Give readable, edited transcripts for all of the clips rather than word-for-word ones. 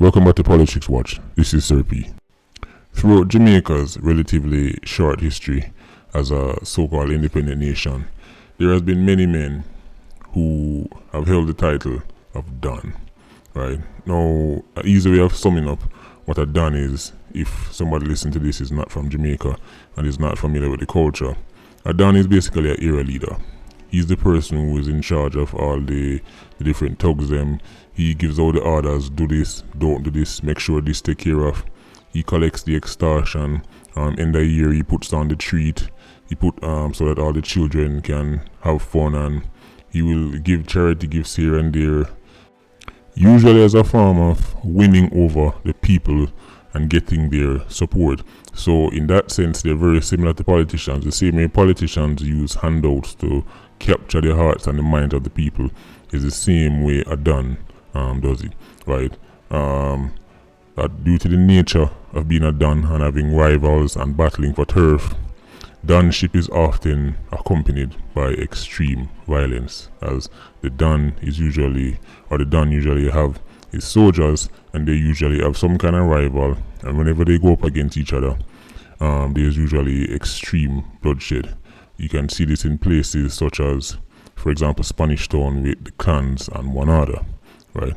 Welcome back to Politics Watch. This is Sir P. Throughout Jamaica's relatively short history as a so-called independent nation, there has been many men who have held the title of Don. Right? Now, an easy way of summing up what a Don is, if somebody listening to this is not from Jamaica and is not familiar with the culture, a Don is basically an era leader. He's the person who is in charge of all the different thugs them. He gives all the orders, do this, don't do this, make sure this take care of. He collects the extortion. End of the year he puts down the treat. He put so that all the children can have fun, and he will give charity gifts here and there. Usually as a form of winning over the people and getting their support. So in that sense they're very similar to politicians. The same way politicians use handouts to capture the hearts and the minds of the people is the same way a Don does it, right? That due to the nature of being a Don and having rivals and battling for turf, Donship is often accompanied by extreme violence, as the Don usually have his soldiers, and they usually have some kind of rival, and whenever they go up against each other, there's usually extreme bloodshed. You can see this in places such as, for example, Spanish Town with the clans and one other, right?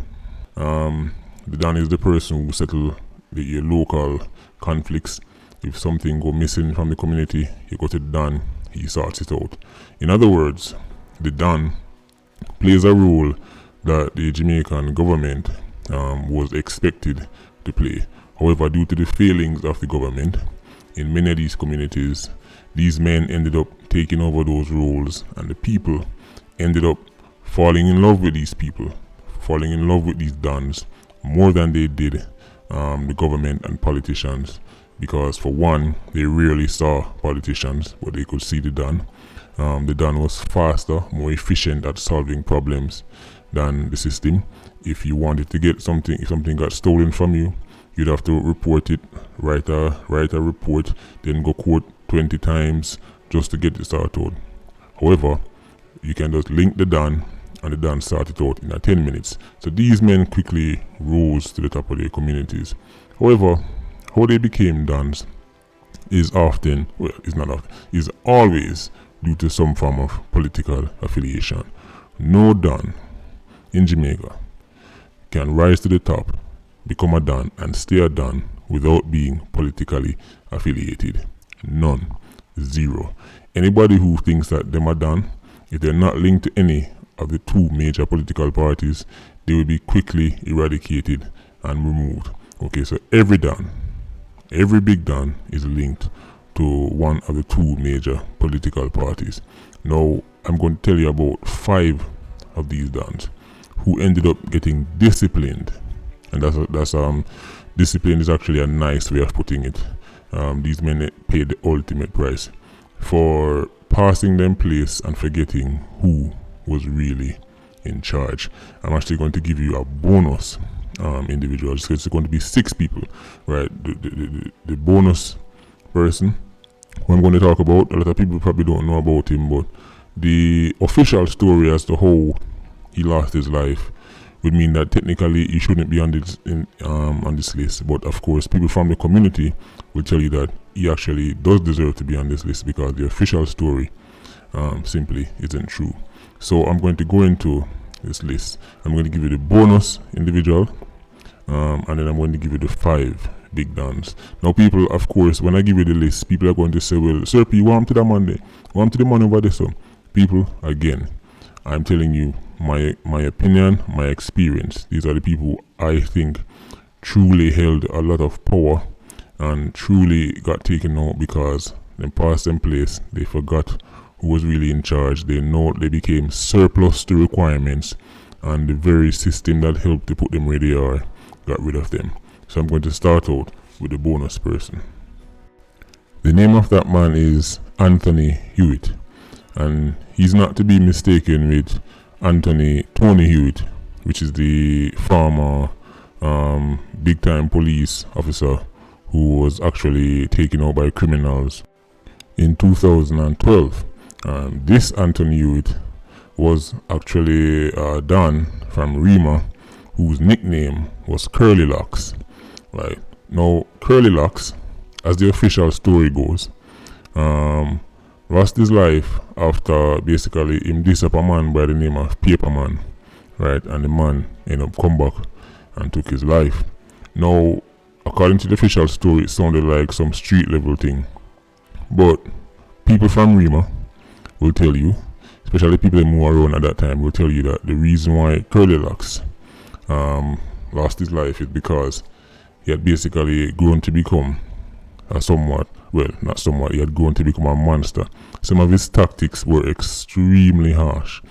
The Don is the person who settle the local conflicts. If something go missing from the community, you go to the Don, he sorts it out. In other words, the Don plays a role that the Jamaican government was expected to play. However, due to the failings of the government in many of these communities, these men ended up taking over those roles, and the people ended up falling in love with these people, falling in love with these Dons more than they did the government and politicians, because for one, they rarely saw politicians, but they could see the Don. The Don was faster, more efficient at solving problems than the system. If you wanted to get something, if something got stolen from you, you'd have to report it, write a report, then go court 20 times just to get it sorted out. However, you can just link the Don, and the Don sort it out in 10 minutes. So these men quickly rose to the top of their communities. However, how they became Dons is always due to some form of political affiliation. No Don in Jamaica can rise to the top, become a Don, and stay a Don without being politically affiliated. None. Zero. Anybody who thinks that them are Don, if they're not linked to any of the two major political parties, they will be quickly eradicated and removed. Okay, so every Don, every big Don is linked to one of the two major political parties. Now, I'm going to tell you about 5 of these Dons who ended up getting disciplined, and that's discipline is actually a nice way of putting it. These men paid the ultimate price for passing them place and forgetting who was really in charge. I'm actually going to give you a bonus individual. So it's going to be 6 people, right? The bonus person who I'm going to talk about, a lot of people probably don't know about him, but the official story as to how he lost his life would mean that technically he shouldn't be on this list. But of course, people from the community will tell you that he actually does deserve to be on this list, because the official story simply isn't true. So I'm going to go into this list. I'm going to give you the bonus individual, and then I'm going to give you the 5 big Dons. Now, people, of course, when I give you the list, people are going to say, well, Sir P, want to the Monday? Want to the money over this? So, people, again, I'm telling you my opinion, my experience. These are the people I think truly held a lot of power and truly got taken out because they passed them place. They forgot who was really in charge. They became surplus to requirements, and the very system that helped to put them where they are got rid of them. So I'm going to start out with the bonus person. The name of that man is Anthony Hewitt, and he's not to be mistaken with Tony Hewitt, which is the former big time police officer who was actually taken out by criminals in 2012. This Anthony Hewitt was actually Don from Rima, whose nickname was Curly Locks. Right. Now, Curly Locks, as the official story goes, lost his life after basically him diss up a man by the name of Paperman, right? And the man ended up come back and took his life. Now, according to the official story, it sounded like some street level thing, but people from Rima will tell you, especially people who were around at that time, will tell you that the reason why Curly Locks lost his life is because he had basically grown to become a somewhat, well, not somewhat, he had grown to become a monster. Some of his tactics were extremely harsh,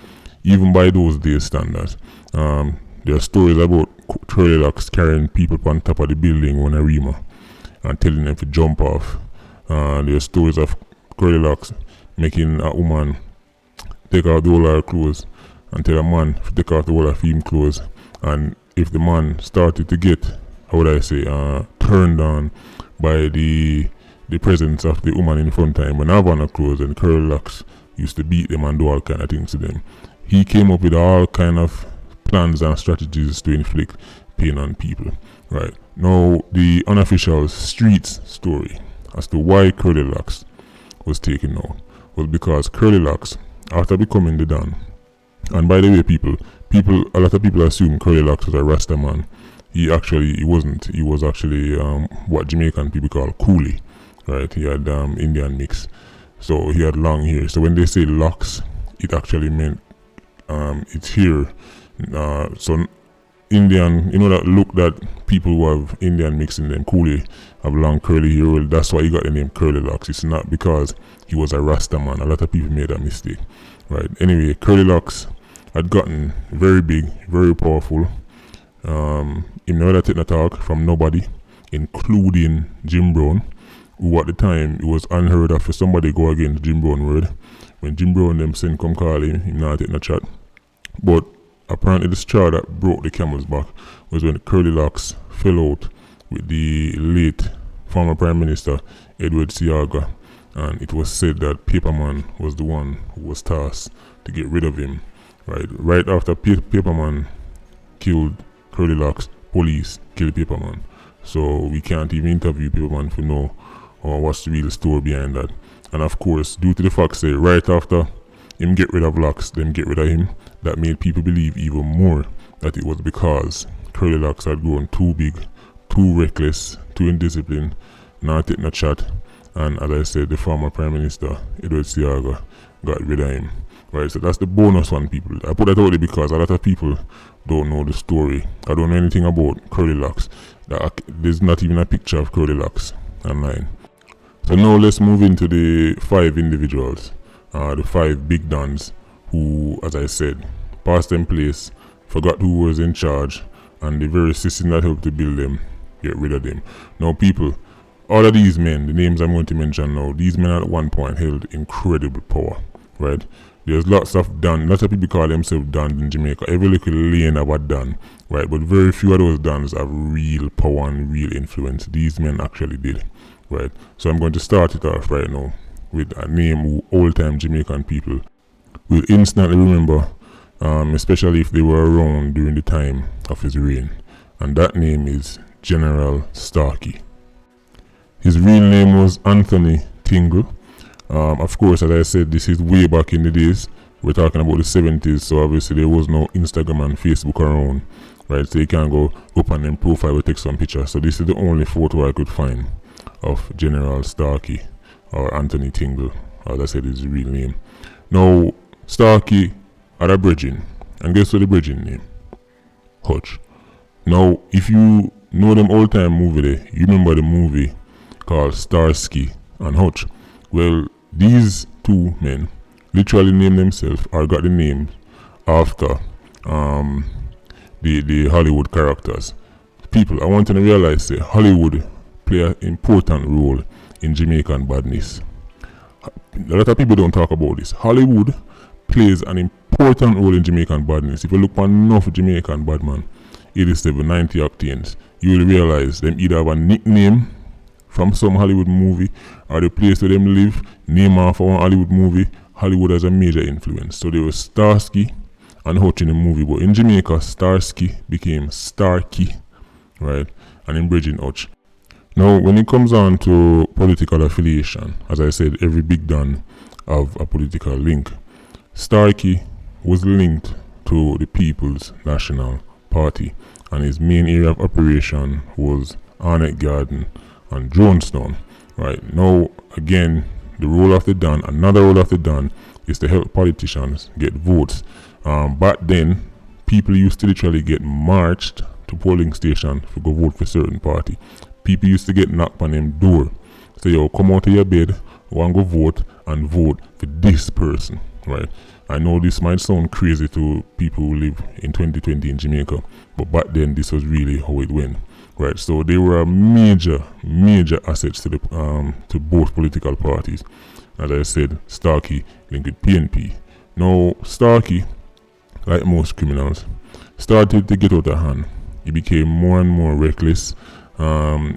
even by those days standards. There are stories about Curly Locks carrying people on top of the building when Rima and telling them to jump off. There are stories of Curly Locks making a woman take off the whole of her clothes and tell a man to take off the whole of him clothes. And if the man started to get, how would I say, turned on by the presence of the woman in front of him when have on her clothes, and Curly Locks used to beat them and do all kind of things to them. He came up with all kind of plans and strategies to inflict pain on people. Right. Now, the unofficial streets story as to why Curly Locks was taken out was because Curly Locks, after becoming the Don, and by the way, a lot of people assume Curly Locks was a Rasta man. He wasn't. He was actually what Jamaican people call coolie, right? He had Indian mix, so he had long hair. So when they say locks, it actually meant it's hair. So Indian, that look that people who have Indian mix in them, coolie, have long curly hair. Well, that's why he got the name Curly Locks. It's not because he was a Rasta man. A lot of people made that mistake, right? Anyway, Curly Locks had gotten very big, very powerful. He never taken a talk from nobody, including Jim Brown, who at the time it was unheard of for somebody go against Jim Brown word. When Jim Brown them send come call him, he not taking a chat. But apparently the straw that broke the camel's back was when Curly Locks fell out with the late former Prime Minister Edward Seaga, and it was said that Paperman was the one who was tasked to get rid of him. Right after Paperman killed Curly Locks, police killed Paperman. So we can't even interview Paperman to know what's the real story behind that. And of course, due to the fact that right after him get rid of Locks, them get rid of him, that made people believe even more that it was because Curly Locks had grown too big, too reckless, too indisciplined, not taking a chat, and as I said, the former Prime Minister Edward Seaga got rid of him. Right, so that's the bonus one, people. I put that out there because a lot of people don't know the story. I don't know anything about Curly Locks. There's not even a picture of Curly Locks online. So now let's move into the 5 individuals, the 5 big dons who, as I said, passed them place, forgot who was in charge, and the very system that helped to build them, get rid of them. Now, people, all of these men, the names I'm going to mention now, these men at one point held incredible power, right? There's lots of people call themselves dons in Jamaica. Every little lane have a don, right? But very few of those dons have real power and real influence. These men actually did, right? So I'm going to start it off right now with a name who old-time Jamaican people will instantly remember, especially if they were around during the time of his reign. And that name is General Starkey. His real name was Anthony Tingle. Of course, as I said, this is way back in the days. We're talking about the 70s, so obviously there was no Instagram and Facebook around, right? So you can't go up on them profile and take some pictures. So this is the only photo I could find of General Starkey, or Anthony Tingle, as I said, his real name. Now, Starkey had a bridging, and guess what the bridging name? Hutch. Now, if you know them old time movie there, you remember the movie called Starsky and Hutch. Well, these two men literally named themselves or got the names after the Hollywood characters. People, I want you to realize that Hollywood play an important role in Jamaican badness. A lot of people don't talk about this. Hollywood plays an important role in Jamaican badness. If you look on enough Jamaican badman, 87, 90 octanes, you will realize them either have a nickname from some Hollywood movie or the place where them live, name off one Hollywood movie. Hollywood has a major influence. So there was Starsky and Hutch in the movie, but in Jamaica, Starsky became Starkey, right? And in Bridging Hutch. Now, when it comes on to political affiliation, as I said, every big don have a political link. Starkey was linked to the People's National Party, and his main area of operation was Arnett Garden and Jonestown. Right now, again, the role of the don, another role of the don, is to help politicians get votes. Back then, people used to literally get marched to polling station to go vote for certain party. People used to get knocked on them door. Say, yo, come out of your bed, want go vote and vote for this person, right? I know this might sound crazy to people who live in 2020 in Jamaica, but back then this was really how it went, right? So they were a major assets to the to both political parties. As I said, Starkey linked with PNP. Now, Starkey, like most criminals, started to get out of hand. He became more and more reckless.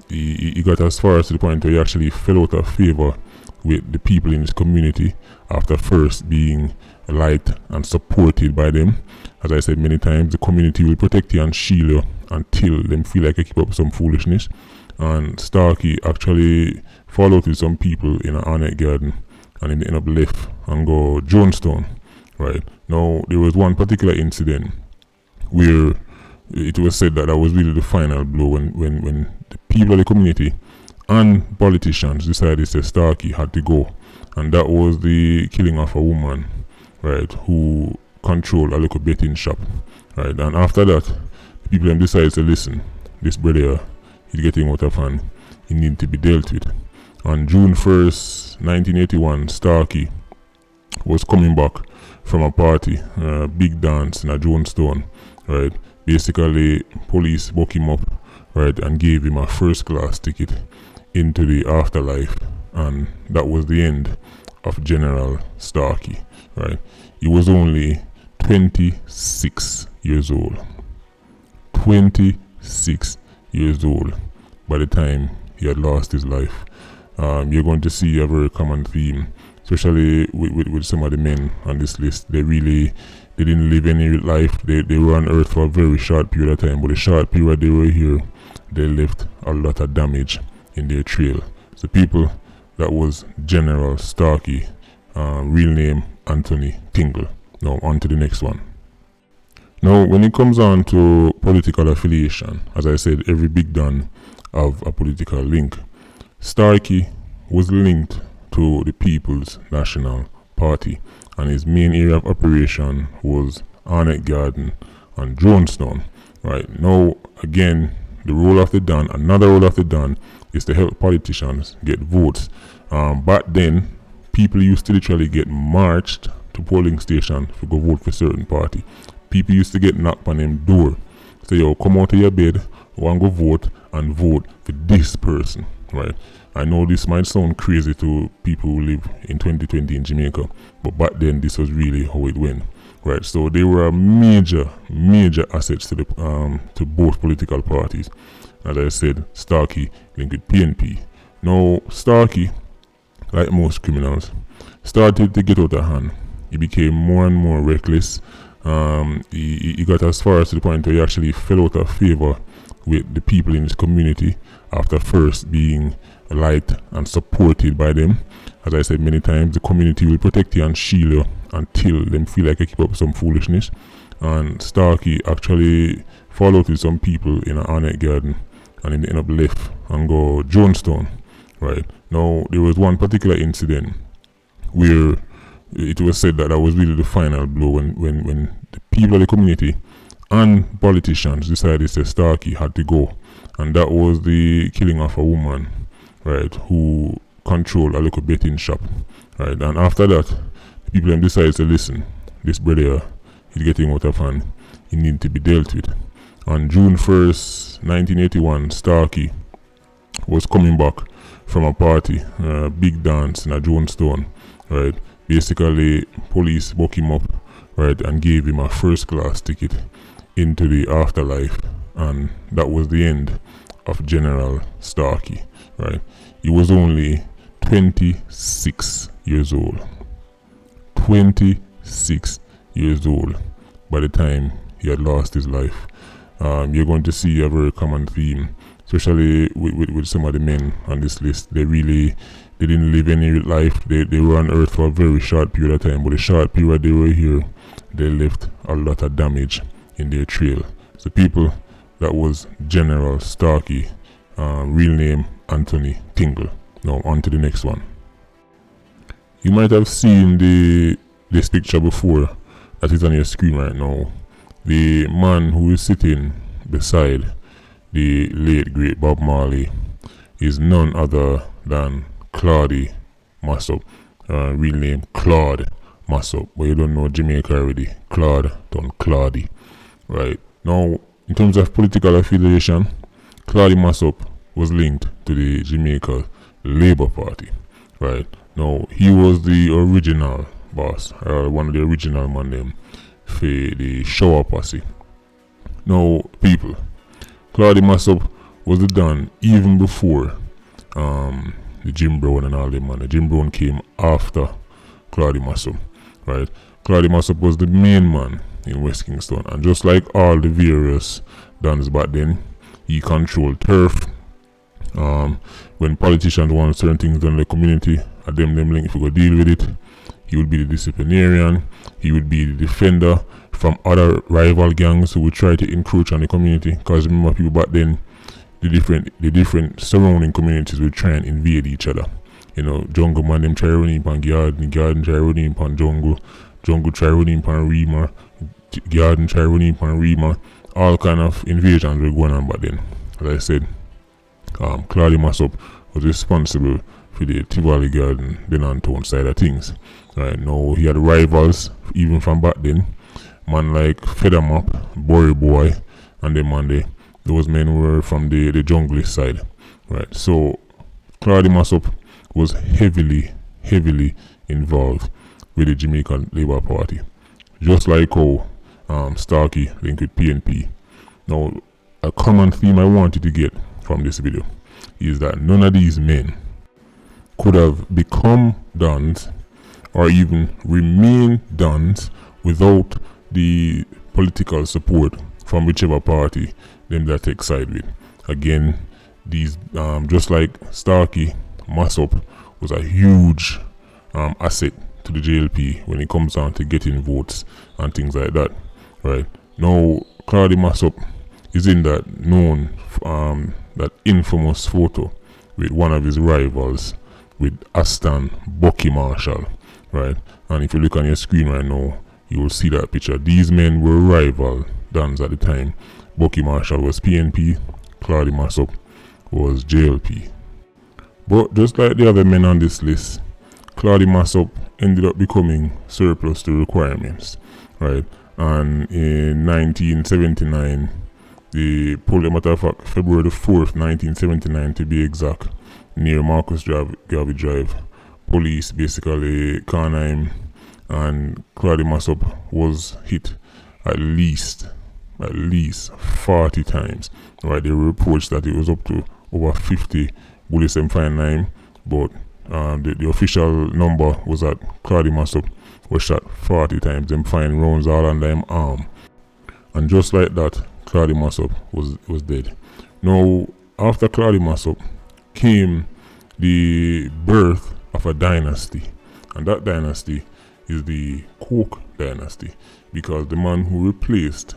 He got as far as to the point where he actually fell out of favor with the people in his community after first being liked and supported by them. As I said many times, the community will protect you and shield you until them feel like they keep up some foolishness. And Starkey actually followed with some people in an Arnett Garden, and then end up left and go Jonestown. Right now, there was one particular incident where it was said that was really the final blow when the people of the community and politicians decided that Starkey had to go, and that was the killing of a woman, right, who controlled a local betting shop, right. And after that, the people then decided to listen. This brother is getting out of hand. He needs to be dealt with. On June 1st, 1981, Starkey was coming back from a party, big dance in a Jonestown, right. Basically, police woke him up, right, and gave him a first-class ticket into the afterlife, and that was the end of General Starkey, right. He was only 26 years old. 26 years old by the time he had lost his life. You're going to see a very common theme, especially with some of the men on this list. They didn't live any life. They were on earth for a very short period of time, but the short period they were here, they left a lot of damage in their trail. So people, that was General Starkey, real name Anthony Tingle. Now on to the next one. Now, when it comes on to political affiliation, as I said, every big don have a political link. Starkey was linked to the People's National Party, and his main area of operation was Arnett Garden and Jonestown. Right now, again, the role of the don, another role of the don, is to help politicians get votes. Back then, people used to literally get marched to polling station to go vote for certain party. People used to get knocked on them door. Say, yo, come out of your bed, want go vote and vote for this person, right? I know this might sound crazy to people who live in 2020 in Jamaica, but back then this was really how it went, right? So they were a major assets to the to both political parties. As I said, Starkey linked with PNP. Now, Starkey, like most criminals, started to get out of hand. He became more and more reckless. He got as far as to the point where he actually fell out of favor with the people in his community after first being liked and supported by them. As I said many times, the community will protect you and shield you until them feel like they keep up some foolishness. And Starkey actually followed with some people in an Arnett Garden, and then they end up left and go Jonestown. Right now, there was one particular incident where it was said that was really the final blow when the people of the community and politicians decided that Starkey had to go, and that was the killing of a woman, right, who controlled a local betting shop, right. And after that, the people then decided to listen. This brother is getting out of hand. He needs to be dealt with. On June 1st, 1981, Starkey was coming back from a party, big dance in a Jonestown, right. Basically, police woke him up, right, and gave him a first-class ticket into the afterlife, and that was the end of General Starkey, right. He was only 26 years old. 26 years old by the time he had lost his life. You're going to see a very common theme, especially with some of the men on this list. They didn't live any life. They were on earth for a very short period of time, but the short period they were here, they left a lot of damage in their trail. So people, that was General Starkey, real name Anthony Tingle. Now on to the next one. You might have seen this picture before that is on your screen right now. The man who is sitting beside the late great Bob Marley is none other than Claude Massop, real name Claude Massop, but you don't know Jamaica already. Claude done Claude. Right. Now, in terms of political affiliation, Claude Massop was linked to the Jamaica Labour Party. Right. Now, he was the original boss, one of the original man them for the Shower Posse. Now, people, Claude Massop was the Don even before the Jim Brown and all them man. The Jim Brown came after Claude Massop, right? Claude Massop was the main man in West Kingston, and just like all the various Dons back then, he controlled turf. When politicians want certain things done in the community, at them link, if we go deal with it, he would be the disciplinarian, he would be the defender from other rival gangs who would try to encroach on the community. Because remember, people back then, the different surrounding communities would try and invade each other. You know, Jungle man them try running upon Garden try running upon Jungle try running upon Rema, Garden try running upon Rema. All kind of invasions were going on back then. As I said, Claude Massop was responsible for the Tivoli Garden, Denantone side of things. Right now, he had rivals even from back then. Man like Feathermap, Bory Boy, and them man those men were from the junglist side. Right. So Claude Massop was heavily involved with the Jamaican Labour Party. Just like how Starkey linked with PNP. Now, a common theme I wanted to get from this video is that none of these men could have become Dons or even remain Dons without the political support from whichever party them that take side with. Again, these just like Starkey, Massop was a huge asset to the JLP when it comes down to getting votes and things like that. Right now, Claude Massop is in that that infamous photo with one of his rivals, with Aston Bucky Marshall, right? And if you look on your screen right now, you will see that picture. These men were rival Dons at the time. Bucky Marshall was PNP, Claude Massop was JLP. But just like the other men on this list, Claude Massop ended up becoming surplus to requirements, right? And in 1979, they pulled, a matter of fact, February the 4th, 1979 to be exact, near Marcus Garvey Drive. Police basically caught him, and Claude Massop was hit at least 40 times. Right, there were reports that it was up to over 50 bullets and find him, but the official number was that Claude Massop was shot 40 times, them find rounds all under him arm. And just like that, Claude Massop was dead. Now, after Claude Massop came the birth of a dynasty, and that dynasty is the Coke dynasty, because the man who replaced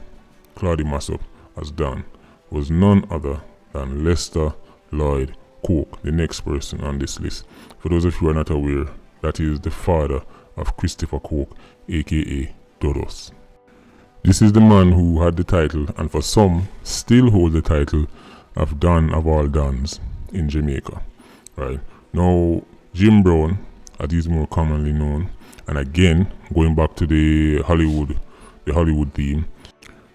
Claude Massop as Don was none other than Lester Lloyd Coke, the next person on this list. For those of you who are not aware, that is the father of Christopher Coke, aka Dodos. This is the man who had the title, and for some still hold the title, of Don of all Dons in Jamaica. Right now, Jim Brown, as he's more commonly known, and again going back to the Hollywood theme,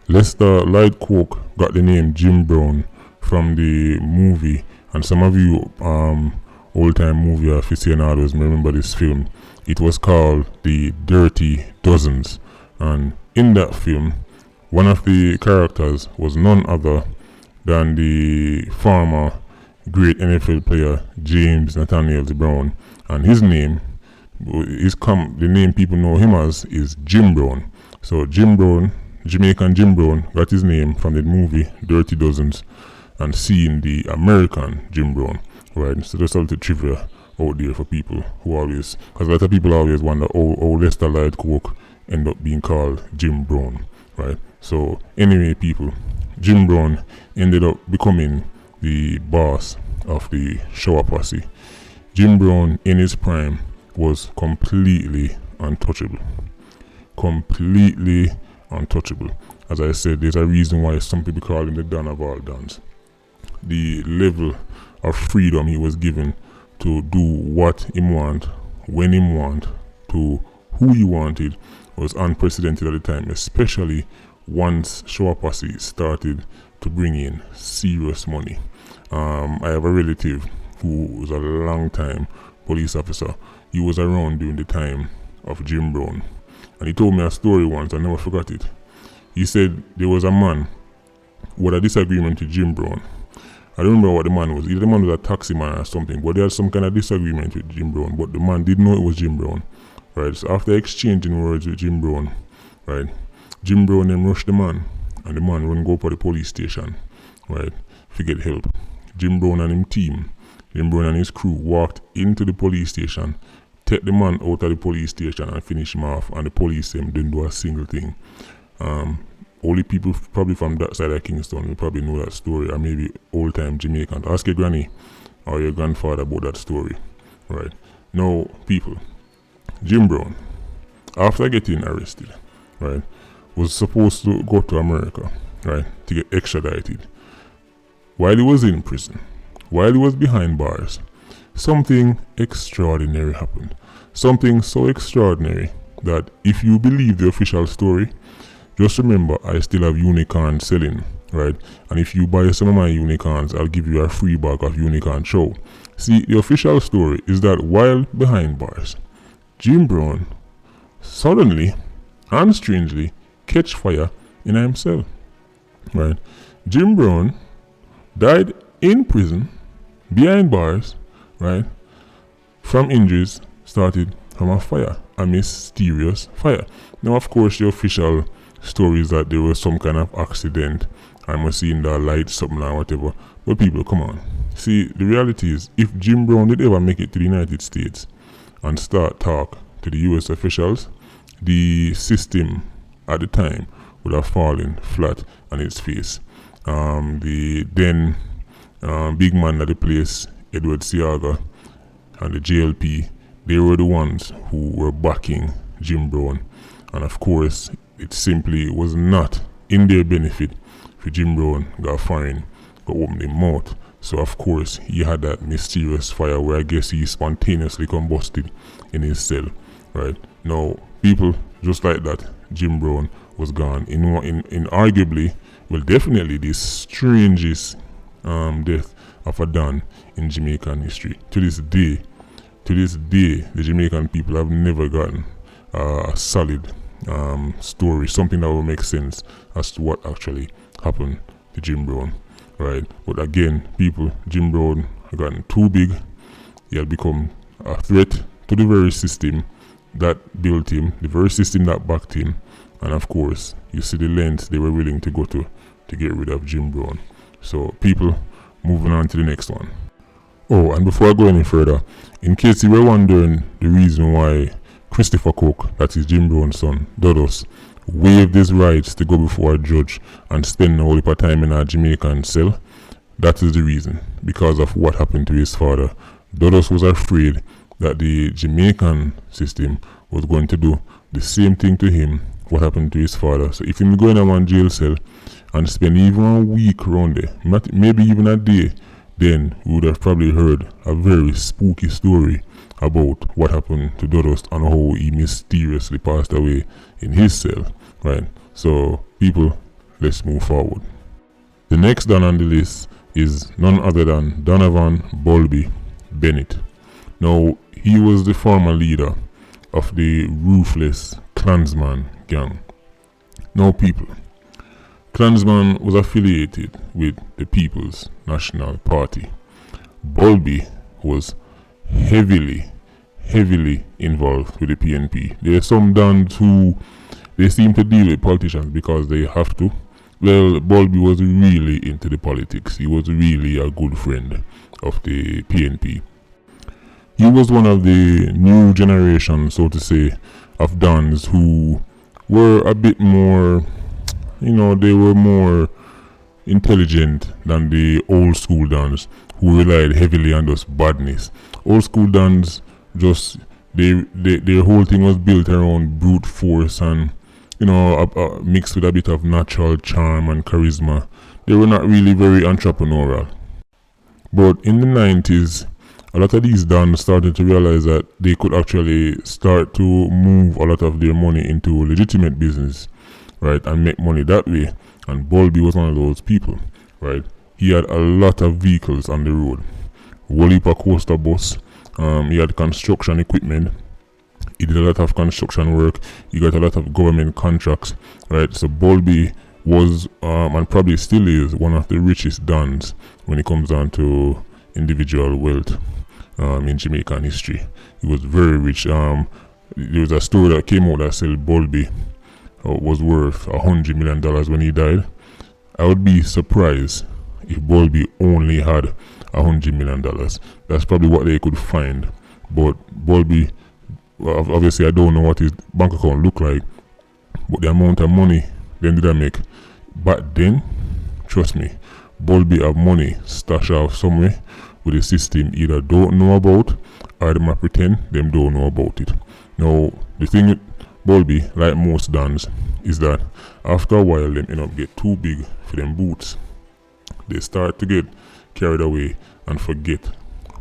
Lester Lloyd Coke got the name Jim Brown from the movie, and some of you old time movie aficionados may remember this film. It was called The Dirty Dozens, and in that film, one of the characters was none other than the former great NFL player James Nathaniel Brown, and his name the name people know him as is Jim Brown. So Jim Brown, Jamaican Jim Brown got his name from the movie Dirty Dozens and seeing the American Jim Brown, right? So there's a little trivia out there for people who always, because a lot of people always wonder how Lester Lloyd Cook end up being called Jim Brown, right? So anyway, people, Jim Brown ended up becoming the boss of the Shower Posse. Jim Brown in his prime was completely untouchable. Completely untouchable. As I said, there's a reason why some people call him the Don of all Dons. The level of freedom he was given to do what he want, when he want, to who he wanted was unprecedented at the time, especially once Shower Posse started to bring in serious money. I have a relative who was a long time police officer. He was around during the time of Jim Brown, and he told me a story once. I never forgot it. He said there was a man who had a disagreement with Jim Brown. I don't remember what the man was. Either the man was a taxi man or something, but they had some kind of disagreement with Jim Brown, but the man didn't know it was Jim Brown, right? So after exchanging words with Jim Brown, right, Jim Brown then rushed the man, and the man wouldn't go to the police station, right, to get help. Jim Brown and his crew walked into the police station, take the man out of the police station and finish him off, and the police didn't do a single thing. Only people probably from that side of Kingston will probably know that story, or maybe old time Jamaican. Ask your granny or your grandfather about that story, right? Now, people, Jim Brown, after getting arrested, right, was supposed to go to America, right, to get extradited. While he was in prison, while he was behind bars, something extraordinary happened. Something so extraordinary that if you believe the official story, just remember, I still have unicorns selling, right? And if you buy some of my unicorns, I'll give you a free bag of unicorn show. See, the official story is that while behind bars, Jim Brown suddenly and strangely catch fire in himself, right? Jim Brown died in prison, behind bars, right? From injuries started from a fire, a mysterious fire. Now, of course, the official stories that there was some kind of accident, I must see in the light something or whatever, but people, come on. See, the reality is, if Jim Brown did ever make it to the United States and start talk to the US officials, the system at the time would have fallen flat on its face. The then big man at the place, Edward Seaga, and the JLP, they were the ones who were backing Jim Brown, and of course it simply was not in their benefit for Jim Brown got foreign, got open his mouth. So of course he had that mysterious fire where I guess he spontaneously combusted in his cell, right? Now, people, just like that, Jim Brown was gone in arguably, well, definitely the strangest death of a Don in Jamaican history. To this day, the Jamaican people have never gotten a solid story, something that will make sense as to what actually happened to Jim Brown, right? But again, people, Jim Brown had gotten too big. He had become a threat to the very system that built him, the very system that backed him, and of course, you see the lengths they were willing to go to get rid of Jim Brown. So, people, moving on to the next one. Oh, and before I go any further, in case you were wondering the reason why Christopher Cook, that is Jim Brown's son, Dodos, waived his rights to go before a judge and spend a whole heap of time in a Jamaican cell, that is the reason. Because of what happened to his father. Dodos was afraid that the Jamaican system was going to do the same thing to him what happened to his father. So if he go in a one jail cell and spend even a week around there, maybe even a day, then we would have probably heard a very spooky story about what happened to Dodos and how he mysteriously passed away in his cell, right? So, people, let's move forward. The next Don on the list is none other than Donovan Bulby Bennett. Now, he was the former leader of the Ruthless Klansman gang. Now, people, Klansman was affiliated with the People's National Party. Bulby was heavily involved with the PNP. There are some Dons who they seem to deal with politicians because they have to. Well, Bulby was really into the politics. He was really a good friend of the PNP. He was one of the new generation, so to say, of Dons who were a bit more, they were more intelligent than the old school Dons who relied heavily on just badness. Old school Dons just, their whole thing was built around brute force and, mixed with a bit of natural charm and charisma. They were not really very entrepreneurial. But in the 90s, a lot of these Dons started to realize that they could actually start to move a lot of their money into legitimate business, right, and make money that way. And Bulby was one of those people, right? He had a lot of vehicles on the road. Whole heap of coaster bus. He had construction equipment. He did a lot of construction work. He got a lot of government contracts, right? So Bulby was, and probably still is, one of the richest Dons when it comes down to individual wealth in Jamaican history. He was very rich. There was a story that came out that said Bulby was worth $100 million when he died. I would be surprised if Bulby only had $100 million. That's probably what they could find. But Bulby, obviously I don't know what his bank account looked like, but the amount of money them did I make back then, trust me, Bulby have money stashed off somewhere with the system either don't know about or them pretend them don't know about it. Now the thing with Bulby, like most Dons, is that after a while them end up get too big for them boots. They start to get carried away and forget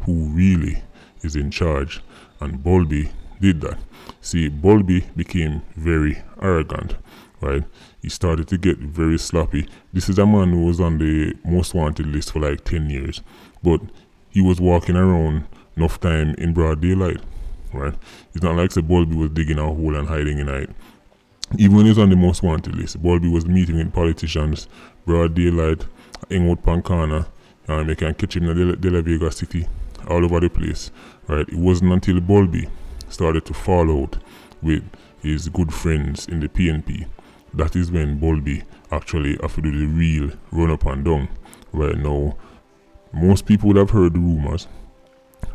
who really is in charge, and Bulby did that. See, Bulby became very arrogant, right? He started to get very sloppy. This is a man who was on the most wanted list for like 10 years, but he was walking around enough time in broad daylight, right? It's not like Bulby was digging a hole and hiding in it. Even when he was on the most wanted list, Bulby was meeting with politicians, broad daylight, hang out Pancana, and they can catch him in the De La Vega City, all over the place, right? It wasn't until Bulby started to fall out with his good friends in the PNP that is when Bulby actually have to do the real run up and down. Right now, most people would have heard the rumors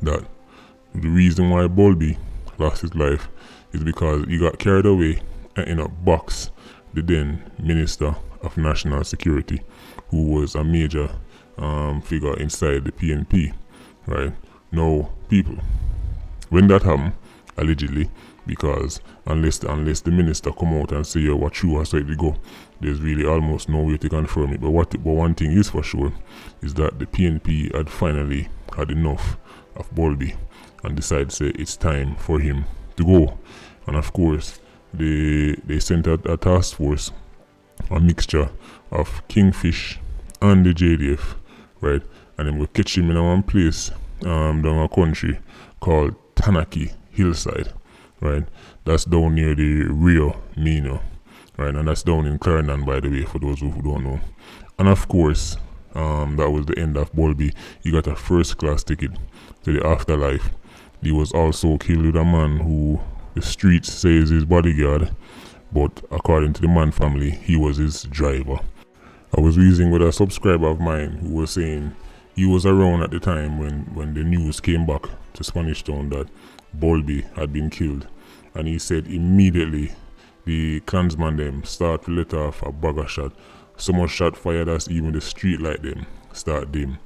that the reason why Bulby lost his life is because he got carried away and in a box the then Minister of National Security, who was a major figure inside the PNP. Right now, people, when that happened, allegedly, because unless the minister come out and say, yo, what true or so it go, there's really almost no way to confirm it. But one thing is for sure is that the PNP had finally had enough of Bulby and decided to say it's time for him to go. And of course, they sent out a task force, a mixture of Kingfish and the JDF, right? And then we catch him in one place down a country called Tanaki Hillside, right? That's down near the Rio Mino, right? And that's down in Clarendon, by the way, for those who don't know. And of course, that was the end of Bulby. He got a first class ticket to the afterlife. He was also killed with a man who the streets say is his bodyguard, but according to the man family, he was his driver. I was reasoning with a subscriber of mine who was saying he was around at the time when the news came back to Spanish Town that Bulby had been killed, and he said immediately the clansman them start to let off a bag of shot. So much shot fired as even the street light them start dim.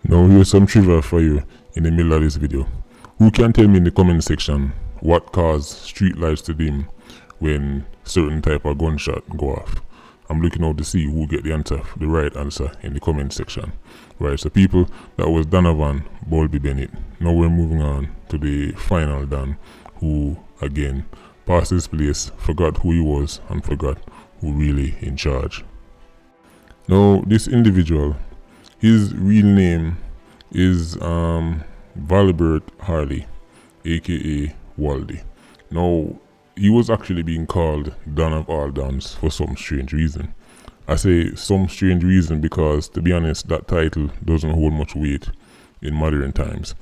Now here's some trivia for you in the middle of this video. Who can tell me in the comment section what caused street lights to dim when certain type of gunshot go off? I'm looking out to see who get the answer, the right answer, in the comment section. Right, so people, that was Donovan Bulby Bennett. Now we're moving on to the final Don, who again passed his place, forgot who he was, and forgot who really in charge. Now this individual, his real name is Valbert Harley, aka Waldy. Now he was actually being called Don of all Dons for some strange reason. I say some strange reason because, to be honest, that title doesn't hold much weight in modern times.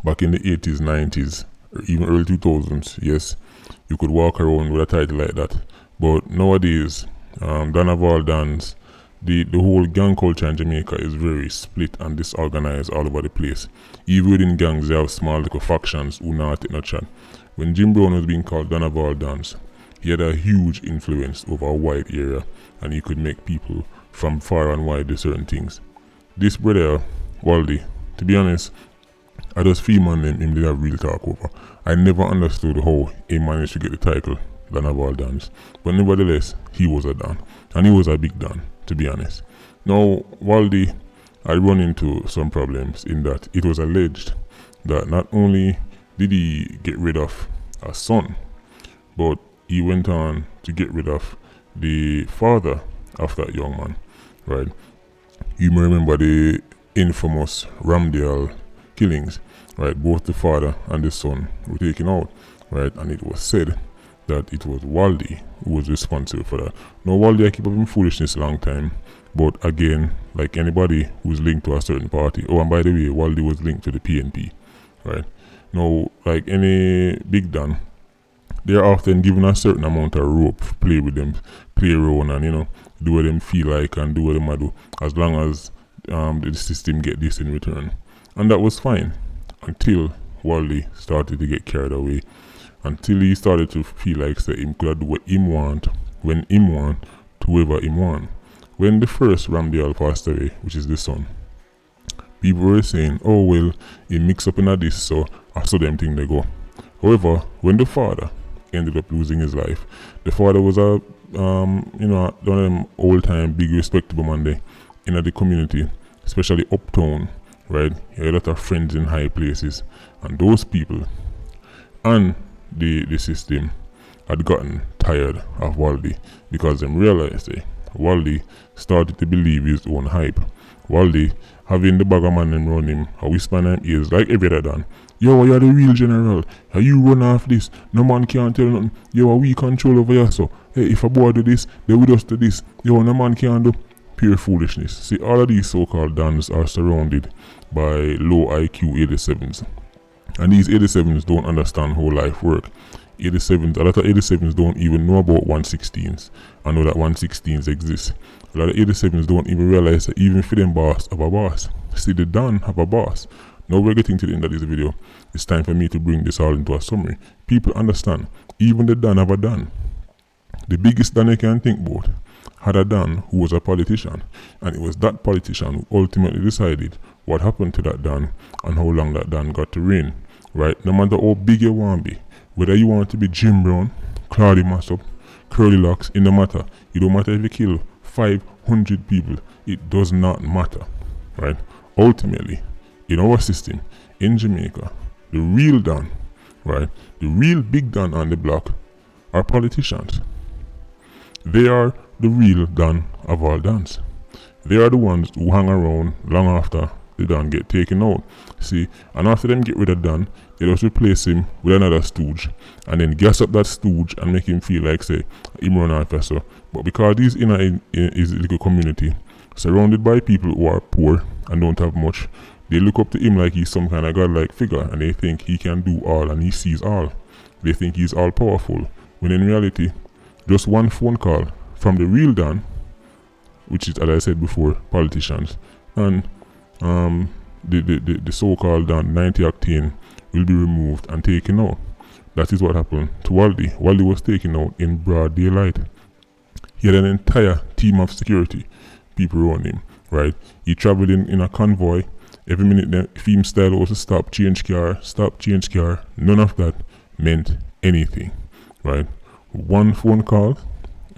Back in the 80s, 90s, or even early 2000s, yes, you could walk around with a title like that. But nowadays, Don of all Dons, the whole gang culture in Jamaica is very split and disorganized all over the place. Even within gangs, they have small little factions who not take no chat. When Jim Brown was being called Don of all Dons, he had a huge influence over a wide area, and he could make people from far and wide do certain things. This brother, Waldy, to be honest, I just feel man him did have real talk over. I never understood how he managed to get the title Don of all Dons. But nevertheless, he was a Don. And he was a big Don, to be honest. Now, Waldy, I run into some problems in that it was alleged that not only did he get rid of a son, but he went on to get rid of the father of that young man, right? You may remember the infamous Ramdale killings, right? Both the father and the son were taken out, right? And it was said that it was Waldy who was responsible for that. Now, Waldy, I keep up in foolishness a long time, but again, like anybody who's linked to a certain party, oh, and by the way, Waldy was linked to the PNP, right? Now, like any big Don, they're often given a certain amount of rope to play with them, play around and, do what them feel like and do what them do, as long as the system get this in return. And that was fine until Waldy started to get carried away, until he started to feel like say him could do what him want, when him want, to whoever him want. When the first Ramdale passed away, which is the son, people were saying, oh well, he mix up in a this, so after them thing they go. However, when the father ended up losing his life, the father was a one of them old time big respectable man there in the community, especially uptown, right? He had a lot of friends in high places, and those people and the system had gotten tired of Waldy because them realized Waldy started to believe his own hype. Waldy having the bag of man them run him, a whisper in him ears like every other done. Yo, you're the real general. How you run off this? No man can't tell nothing. Yo, we control over here, so hey, if a boy do this, they will just do this. Yo, no man can't do. Pure foolishness. See, all of these so-called Dons are surrounded by low IQ 87s. And these 87s don't understand how life works. 87s, a lot of 87s don't even know about 116s. I know that 116s exist. A lot of 87s don't even realize that even for them boss have a boss. See, the Don have a boss. Now we're getting to the end of this video. It's time for me to bring this all into a summary. People understand, even the Don have a Don. The biggest Don you can think about had a Don who was a politician, and it was that politician who ultimately decided what happened to that Don and how long that Don got to reign, right? No matter how big you want to be, whether you want to be Jim Brown, Claudia Massop, Curly Locks, it don't matter. It don't matter if you kill 500 people, it does not matter, right? Ultimately, in our system, in Jamaica, the real Don, right, the real big Don on the block are politicians. They are the real Don of all Dons. They are the ones who hang around long after the Don get taken out. See, and after them get rid of Don, they just replace him with another stooge, and then gas up that stooge and make him feel like say him run officer. But because he's in his little community, surrounded by people who are poor and don't have much, they look up to him like he's some kind of godlike figure, and they think he can do all and he sees all. They think he's all powerful, when in reality, just one phone call from the real Don, which is, as I said before, politicians, and the so-called Don 90 octane will be removed and taken out. That is what happened to Waldy. Waldy was taken out in broad daylight. He had an entire team of security people around him, right? He traveled in a convoy. Every minute the theme style was to stop, change car. None of that meant anything, right? One phone call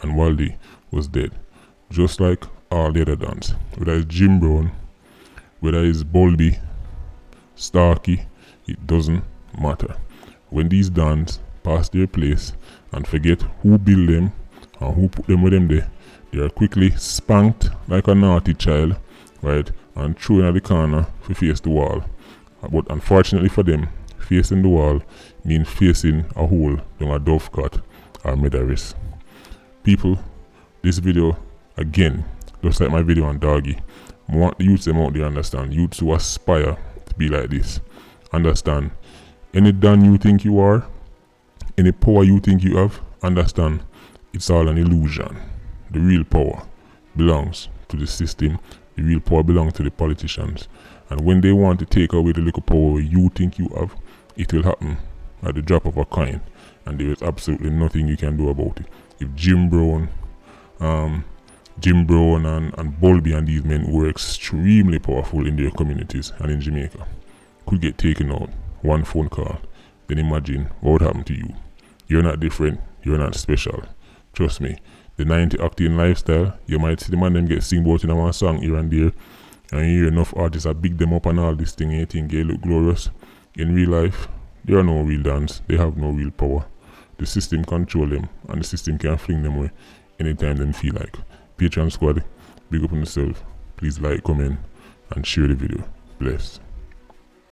and Waldy was dead. Just like all the other Dons. Whether it's Jim Brown, whether it's Bolby, Starkey, it doesn't matter. When these Dons pass their place and forget who built them and who put them with them there, they are quickly spanked like a naughty child, right, and thrown at the corner to face the wall. But unfortunately for them, facing the wall means facing a hole down a Dovecote or Medaris. People, this video, again, just like my video on Doggy, I want the youths them out there understand, youths who aspire to be like this, understand, Any done you think you are, any power you think you have, understand it's all an illusion. The real power belongs to the system. The real power belongs to the politicians. And when they want to take away the little power you think you have, it will happen at the drop of a coin. And there is absolutely nothing you can do about it. If Jim Brown and Bulby and these men who were extremely powerful in their communities and in Jamaica could get taken out, one phone call, then imagine what would happen to you. You're not different, you're not special. Trust me, the 90-octane lifestyle, you might see the man them get sing about in one song here and there, and you hear enough artists that big them up and all this thing and you think they look glorious. In real life, they are no real dance, they have no real power. The system control them, and the system can fling them away anytime they feel like. Patreon squad, big up on yourself. Please like, comment, and share the video. Bless.